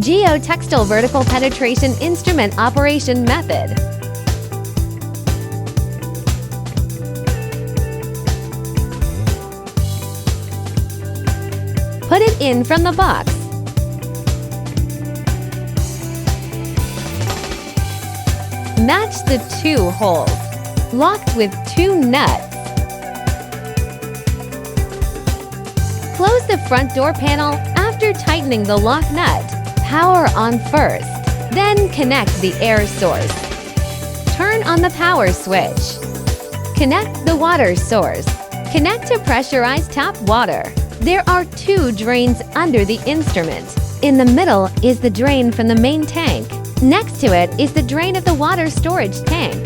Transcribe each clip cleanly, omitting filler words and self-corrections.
Geotextile vertical penetration instrument operation method. Put it in from the box. Match the 2 holes, locked with 2 nuts. Close the front door panel after tightening the lock nut. Power on first, then connect the air source. Turn on the power switch. Connect the water source. Connect to pressurized tap water. There are 2 drains under the instrument. In the middle is the drain from the main tank. Next to it is the drain of the water storage tank.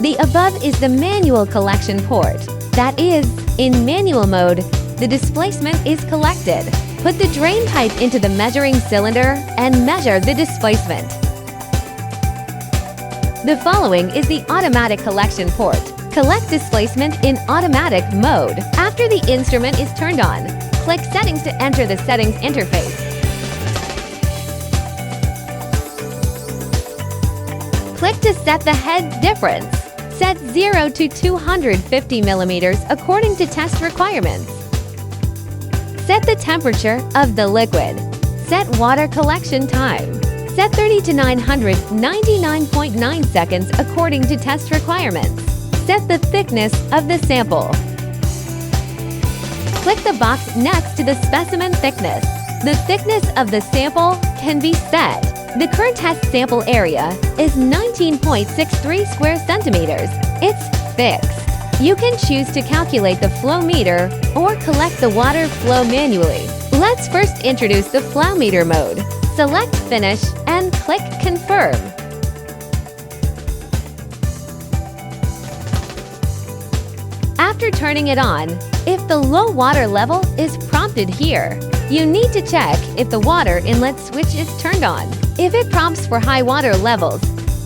The above is the manual collection port. That is, in manual mode, the displacement is collected. Put the drain pipe into the measuring cylinder and measure the displacement. The following is the automatic collection port. Collect displacement in automatic mode. After the instrument is turned on, click Settings to enter the settings interface. Click to set the head difference. Set 0 to 250 millimeters according to test requirements. Set the temperature of the liquid. Set water collection time. Set 30 to 999.9 seconds according to test requirements. Set the thickness of the sample. Click the box next to the specimen thickness. The thickness of the sample can be set. The current test sample area is 19.63 square centimeters. It's fixed. You can choose to calculate the flow meter or collect the water flow manually. Let's first introduce the flow meter mode. Select Finish and click Confirm. After turning it on, if the low water level is prompted here, you need to check if the water inlet switch is turned on. If it prompts for high water levels,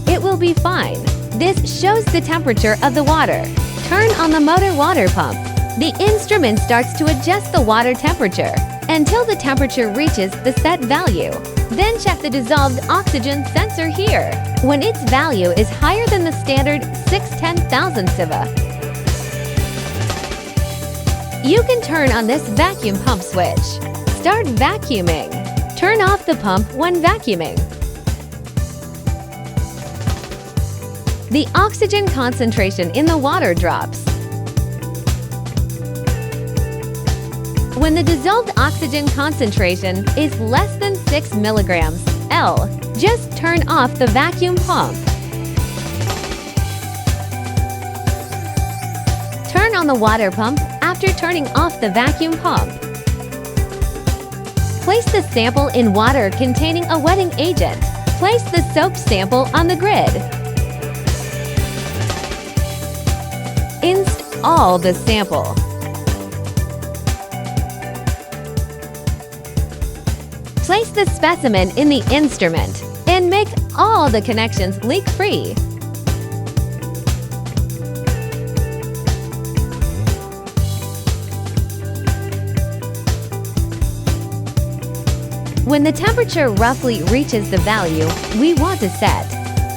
it will be fine. This shows the temperature of the water. Turn on the motor water pump. The instrument starts to adjust the water temperature until the temperature reaches the set value. Then check the dissolved oxygen sensor here. When its value is higher than the standard 6/10,000 sieve, you can turn on this vacuum pump switch. Start vacuuming. Turn off the pump when vacuuming. The oxygen concentration in the water drops. When the dissolved oxygen concentration is less than 6 milligrams L, just turn off the vacuum pump. Turn on the water pump after turning off the vacuum pump. Place the sample in water containing a wetting agent. Place the soap sample on the grid. Install the sample. Place the specimen in the instrument and make all the connections leak-free. When the temperature roughly reaches the value we want to set,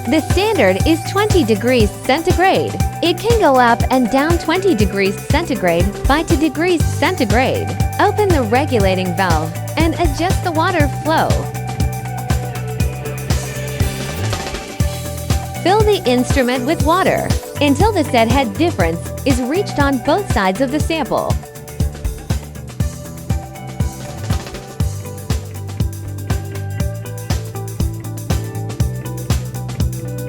the standard is 20 degrees centigrade. It can go up and down 20 degrees centigrade by 2 degrees centigrade. Open the regulating valve and adjust the water flow. Fill the instrument with water until the set head difference is reached on both sides of the sample.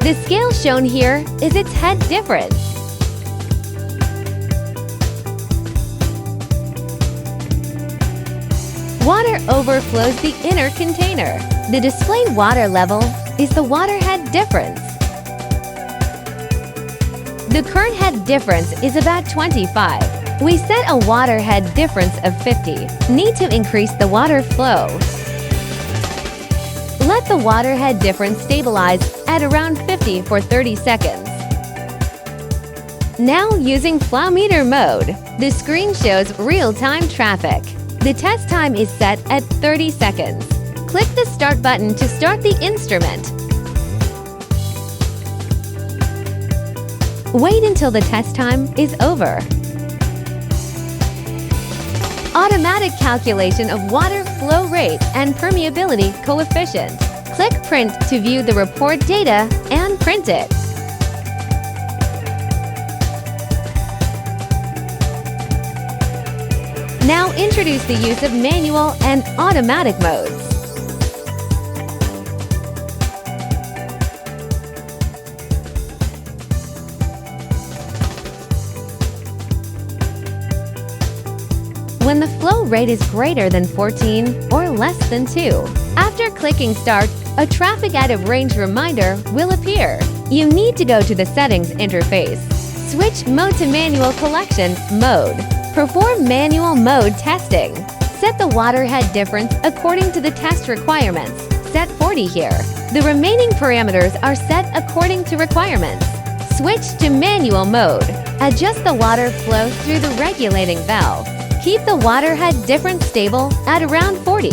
The scale shown here is its head difference. Water overflows the inner container. The displayed water level is the water head difference. The current head difference is about 25. We set a water head difference of 50. Need to increase the water flow. Let the water head difference stabilize at around 50 for 30 seconds. Now using flow meter mode, the screen shows real-time traffic. The test time is set at 30 seconds. Click the Start button to start the instrument. Wait until the test time is over. Automatic calculation of water flow rate and permeability coefficient. Click Print to view the report data and print it. Now introduce the use of manual and automatic modes. When the flow rate is greater than 14 or less than 2. After clicking Start, a traffic out-of-range reminder will appear. You need to go to the Settings interface. Switch Mode to Manual Collection Mode. Perform manual mode testing. Set the water head difference according to the test requirements. Set 40 here. The remaining parameters are set according to requirements. Switch to manual mode. Adjust the water flow through the regulating valve. Keep the water head difference stable at around 40.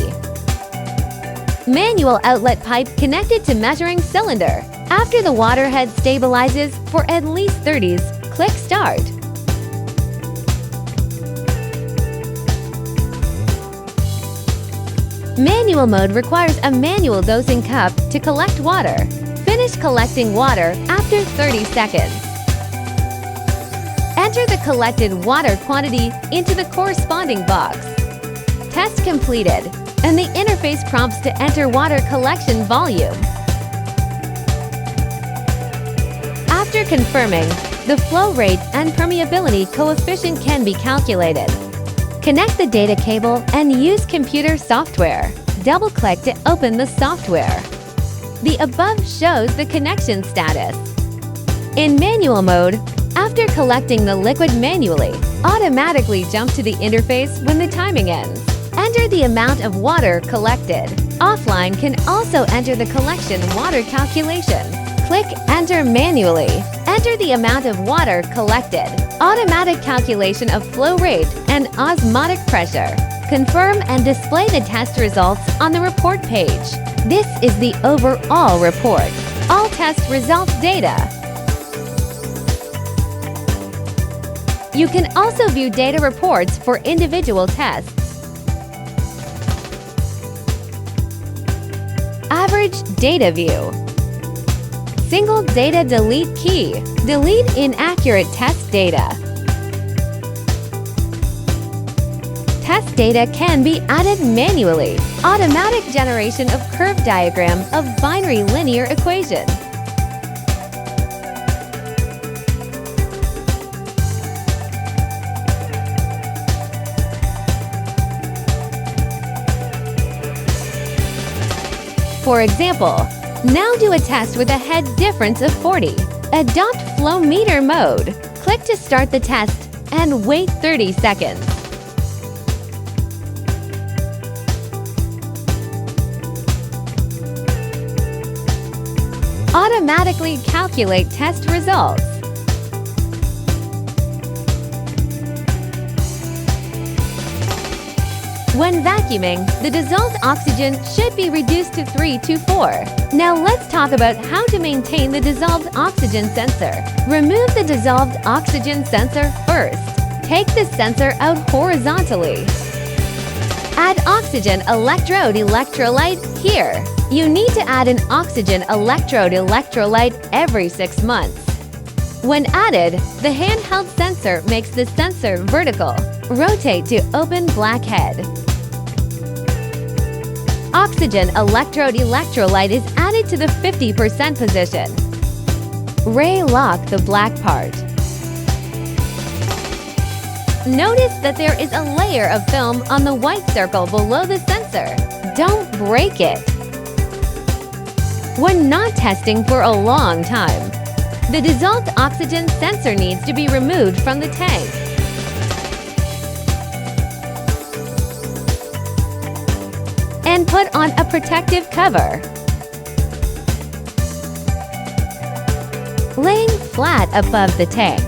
Manual outlet pipe connected to measuring cylinder. After the water head stabilizes for at least 30s, click Start. Manual mode requires a manual dosing cup to collect water. Finish collecting water after 30 seconds. Enter the collected water quantity into the corresponding box. Test completed, and the interface prompts to enter water collection volume. After confirming, the flow rate and permeability coefficient can be calculated. Connect the data cable and use computer software. Double-click to open the software. The above shows the connection status. In manual mode, after collecting the liquid manually, automatically jump to the interface when the timing ends. Enter the amount of water collected. Offline can also enter the collection water calculation. Click Enter manually. Enter the amount of water collected. Automatic calculation of flow rate and osmotic pressure. Confirm and display the test results on the report page. This is the overall report. All test results data. You can also view data reports for individual tests. Average data view. Single data delete key. Delete inaccurate test data. Test data can be added manually. Automatic generation of curve diagram of binary linear equation. For example, now do a test with a head difference of 40. Adopt flow meter mode. Click to start the test and wait 30 seconds. Automatically calculate test results. When vacuuming, the dissolved oxygen should be reduced to 3 to 4. Now let's talk about how to maintain the dissolved oxygen sensor. Remove the dissolved oxygen sensor first. Take the sensor out horizontally. Add oxygen electrode electrolyte here. You need to add an oxygen electrode electrolyte every 6 months. When added, the handheld sensor makes the sensor vertical. Rotate to open black head. Oxygen electrode electrolyte is added to the 50% position. Ray lock the black part. Notice that there is a layer of film on the white circle below the sensor. Don't break it. When not testing for a long time, the dissolved oxygen sensor needs to be removed from the tank. And put on a protective cover. Laying flat above the tank.